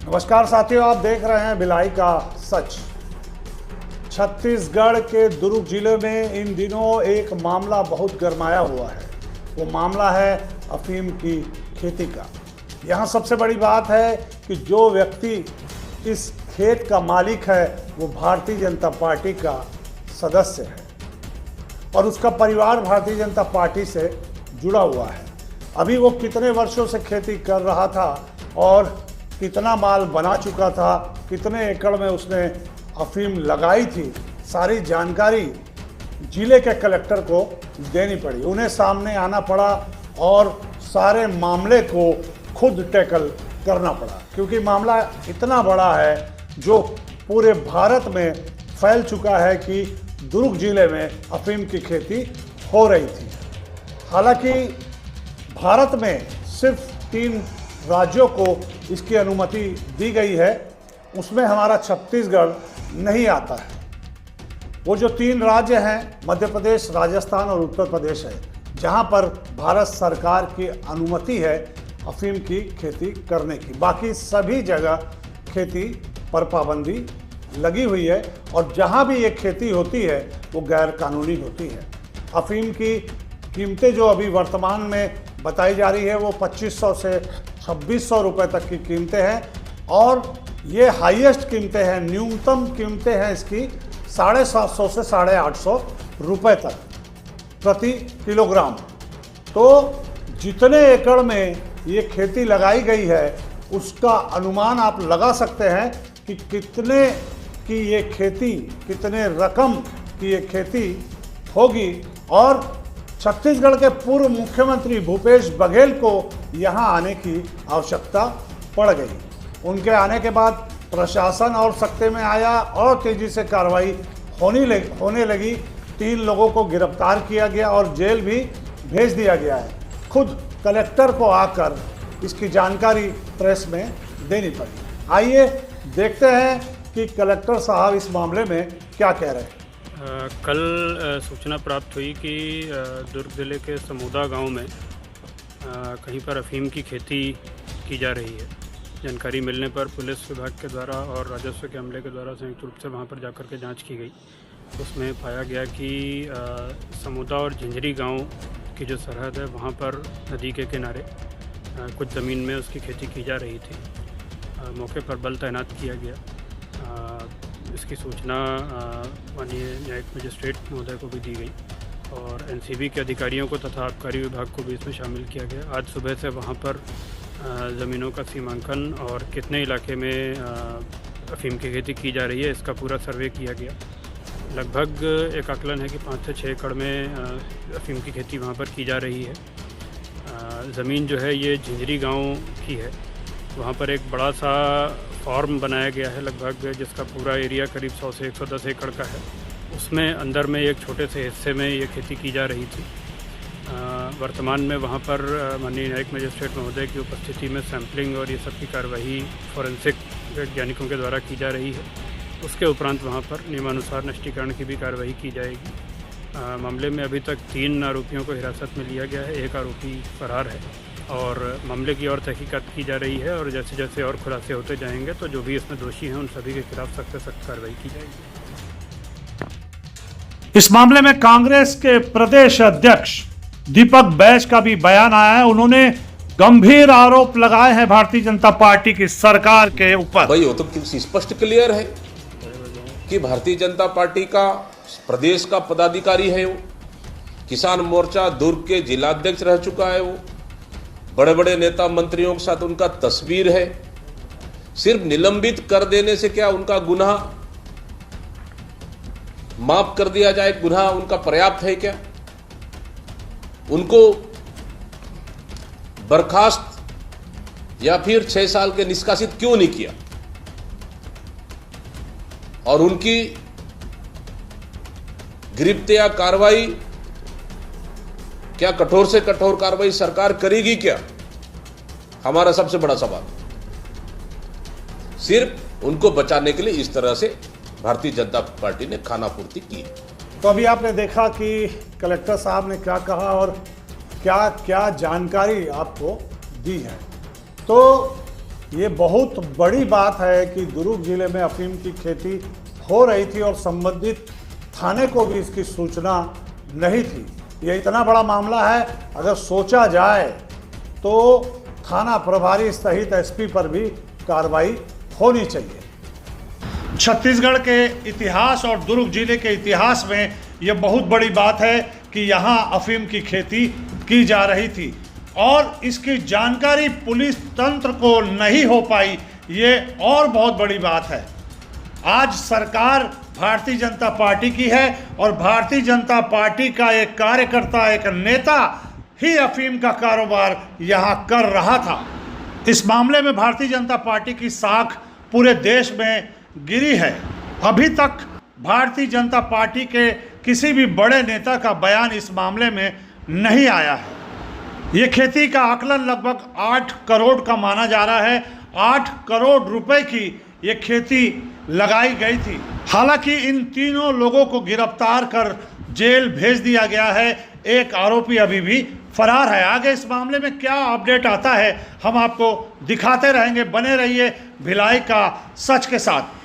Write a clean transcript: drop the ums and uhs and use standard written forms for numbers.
नमस्कार साथियों, आप देख रहे हैं भिलाई का सच। छत्तीसगढ़ के दुर्ग जिले में इन दिनों एक मामला बहुत गरमाया हुआ है। वो मामला है अफीम की खेती का। यहाँ सबसे बड़ी बात है कि जो व्यक्ति इस खेत का मालिक है वो भारतीय जनता पार्टी का सदस्य है और उसका परिवार भारतीय जनता पार्टी से जुड़ा हुआ है। अभी वो कितने वर्षों से खेती कर रहा था और कितना माल बना चुका था, कितने एकड़ में उसने अफीम लगाई थी, सारी जानकारी जिले के कलेक्टर को देनी पड़ी। उन्हें सामने आना पड़ा और सारे मामले को खुद टैकल करना पड़ा, क्योंकि मामला इतना बड़ा है जो पूरे भारत में फैल चुका है कि दुर्ग जिले में अफीम की खेती हो रही थी। हालांकि भारत में सिर्फ 3 राज्यों को इसकी अनुमति दी गई है, उसमें हमारा छत्तीसगढ़ नहीं आता है। वो जो 3 राज्य हैं, मध्य प्रदेश, राजस्थान और उत्तर प्रदेश है, जहां पर भारत सरकार की अनुमति है अफीम की खेती करने की। बाकी सभी जगह खेती पर पाबंदी लगी हुई है और जहां भी ये खेती होती है वो गैर कानूनी होती है। अफीम की कीमतें जो अभी वर्तमान में बताई जा रही है वो 2500 से 2600 रुपये तक की कीमतें हैं और ये हाईएस्ट कीमतें हैं। न्यूनतम कीमतें हैं इसकी 750 से 850 रुपये तक प्रति किलोग्राम। तो जितने एकड़ में ये खेती लगाई गई है उसका अनुमान आप लगा सकते हैं कि कितने की ये खेती, कितने रकम की ये खेती होगी। और छत्तीसगढ़ के पूर्व मुख्यमंत्री भूपेश बघेल को यहाँ आने की आवश्यकता पड़ गई। उनके आने के बाद प्रशासन और सत्ते में आया और तेजी से कार्रवाई होने लगी। 3 लोगों को गिरफ्तार किया गया और जेल भी भेज दिया गया है। खुद कलेक्टर को आकर इसकी जानकारी प्रेस में देनी पड़ी। आइए देखते हैं कि कलेक्टर साहब इस मामले में क्या कह रहे हैं। कल सूचना प्राप्त हुई कि दुर्ग जिले के समूदा गांव में कहीं पर अफीम की खेती की जा रही है। जानकारी मिलने पर पुलिस विभाग के द्वारा और राजस्व के अमले के द्वारा संयुक्त रूप से वहां पर जाकर के जांच की गई। उसमें पाया गया कि समूदा और झिंझरी गांव की जो सरहद है वहां पर नदी के किनारे कुछ ज़मीन में उसकी खेती की जा रही थी। मौके पर बल तैनात किया गया। इसकी सूचना माननीय न्यायिक मजिस्ट्रेट महोदय को भी दी गई और एनसीबी के अधिकारियों को तथा आबकारी विभाग को भी इसमें शामिल किया गया। आज सुबह से वहां पर ज़मीनों का सीमांकन और कितने इलाके में अफीम की खेती की जा रही है इसका पूरा सर्वे किया गया। लगभग एक आकलन है कि 5 से 6 एकड़ में अफीम की खेती वहां पर की जा रही है। ज़मीन जो है ये झिंझरी गाँव की है। वहाँ पर एक बड़ा सा फार्म बनाया गया है लगभग, जिसका पूरा एरिया करीब 100 से 110 एकड़ का है। उसमें अंदर में एक छोटे से हिस्से में ये खेती की जा रही थी। वर्तमान में वहाँ पर माननीय न्यायिक मजिस्ट्रेट महोदय की उपस्थिति में सैंपलिंग और ये सब की कार्रवाई फॉरेंसिक वैज्ञानिकों के द्वारा की जा रही है। उसके उपरांत वहाँ पर नियमानुसार नष्टीकरण की भी कार्रवाई की जाएगी। मामले में अभी तक 3 आरोपियों को हिरासत में लिया गया है। एक आरोपी फरार है और मामले की और तहकीकात की जा रही है और जैसे जैसे और खुलासे होते जाएंगे तो जो भी इसमें दोषी हैं उन सभी के खिलाफ सख्त से सख्त कार्रवाई की जाएगी। इस मामले में कांग्रेस के प्रदेश अध्यक्ष दीपक बैज का भी बयान आया है। उन्होंने गंभीर आरोप लगाए हैं भारतीय जनता पार्टी की सरकार के ऊपर। भाई वो तो स्पष्ट क्लियर है कि भारतीय जनता पार्टी का प्रदेश का पदाधिकारी है। वो किसान मोर्चा दुर्ग के जिलाध्यक्ष रह चुका है। वो बड़े बड़े नेता मंत्रियों के साथ उनका तस्वीर है। सिर्फ निलंबित कर देने से क्या उनका गुनाह माफ कर दिया जाए, गुनाह उनका पर्याप्त है क्या? उनको बर्खास्त या फिर 6 साल के निष्कासित क्यों नहीं किया? और उनकी गिरफ्त या कार्रवाई, क्या कठोर से कठोर कार्रवाई सरकार करेगी क्या? हमारा सबसे बड़ा सवाल। सिर्फ उनको बचाने के लिए इस तरह से भारतीय जनता पार्टी ने खानापूर्ति की। तो अभी आपने देखा कि कलेक्टर साहब ने क्या कहा और क्या क्या जानकारी आपको दी है। तो ये बहुत बड़ी बात है कि दुर्ग जिले में अफीम की खेती हो रही थी और संबंधित थाने को भी इसकी सूचना नहीं थी। ये इतना बड़ा मामला है, अगर सोचा जाए तो थाना प्रभारी सहित एसपी पर भी कार्रवाई होनी चाहिए। छत्तीसगढ़ के इतिहास और दुर्ग जिले के इतिहास में यह बहुत बड़ी बात है कि यहाँ अफीम की खेती की जा रही थी और इसकी जानकारी पुलिस तंत्र को नहीं हो पाई, ये और बहुत बड़ी बात है। आज सरकार भारतीय जनता पार्टी की है और भारतीय जनता पार्टी का एक कार्यकर्ता, एक नेता ही अफीम का कारोबार यहाँ कर रहा था। इस मामले में भारतीय जनता पार्टी की साख पूरे देश में गिरी है। अभी तक भारतीय जनता पार्टी के किसी भी बड़े नेता का बयान इस मामले में नहीं आया है। ये खेती का आकलन लगभग 8 करोड़ का माना जा रहा है। 8 करोड़ रुपए की ये खेती लगाई गई थी। हालांकि इन तीनों लोगों को गिरफ्तार कर जेल भेज दिया गया है। एक आरोपी अभी भी फरार है। आगे इस मामले में क्या अपडेट आता है हम आपको दिखाते रहेंगे। बने रहिए भिलाई का सच के साथ।